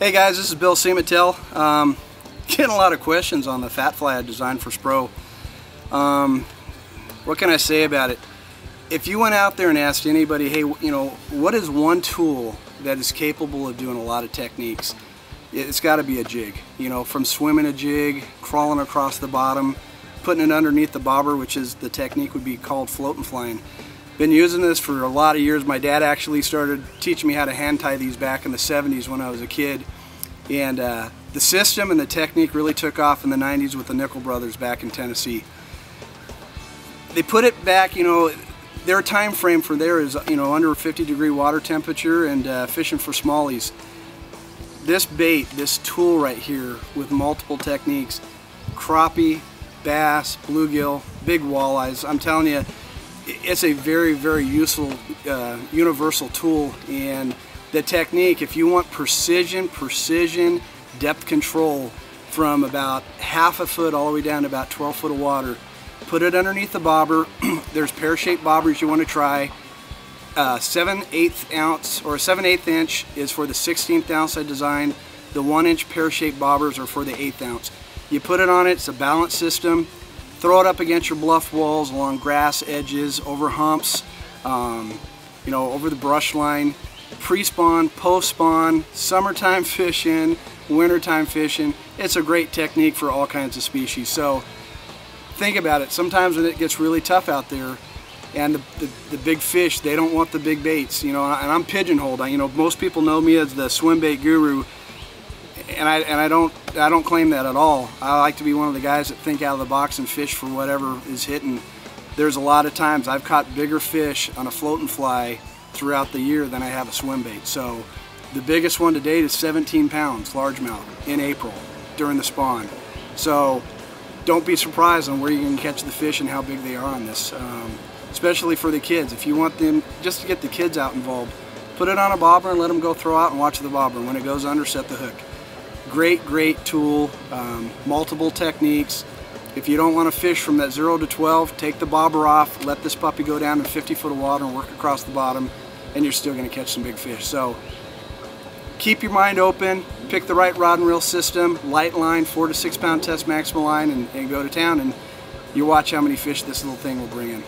Hey guys, this is Bill Siementel. Getting a lot of questions on the Phat Fly I designed for Spro. What can I say about it? If you went out there and asked anybody, hey, you know, what is one tool that is capable of doing a lot of techniques? It's got to be a jig. You know, from swimming a jig, crawling across the bottom, putting it underneath the bobber, which is the technique would be called floating flying. Been using this for a lot of years. My dad actually started teaching me how to hand tie these back in the 70s when I was a kid. And the system and the technique really took off in the 90s with the Nickel brothers back in Tennessee. They put it back, you know, their time frame for there is, you know, under 50-degree water temperature and fishing for smallies. This bait, this tool right here with multiple techniques, crappie, bass, bluegill, big walleyes, I'm telling you, it's a very, very useful, universal tool. And the technique, if you want precision, depth control from about half a foot all the way down to about 12 foot of water, put it underneath the bobber. There's pear-shaped bobbers you want to try. 7/8 ounce or 7/8 inch is for the 16th ounce I designed. The 1 inch pear-shaped bobbers are for the 1/8 ounce. You put it on it, it's a balance system. Throw it up against your bluff walls, along grass edges, over humps, you know, over the brush line. Pre-spawn, post-spawn, summertime fishing, wintertime fishing. It's a great technique for all kinds of species. So think about it. Sometimes when it gets really tough out there and the big fish, they don't want the big baits, you know, and I'm pigeonholed. You know, most people know me as the swim bait guru, and I don't claim that at all. I like to be one of the guys that think out of the box and fish for whatever is hitting. There's a lot of times I've caught bigger fish on a floating fly throughout the year than I have a swim bait. So the biggest one to date is 17 pounds largemouth in April during the spawn. So don't be surprised on where you can catch the fish and how big they are on this, especially for the kids. If you want them, just to get the kids out involved, put it on a bobber and let them go throw out and watch the bobber. When it goes under, set the hook. Great tool, multiple techniques. If you don't want to fish from that 0 to 12, take the bobber off, let this puppy go down in 50 foot of water and work across the bottom, and you're still going to catch some big fish. So keep your mind open, pick the right rod and reel system, light line, 4 to 6 pound test maximum line, and go to town, and you watch how many fish this little thing will bring in.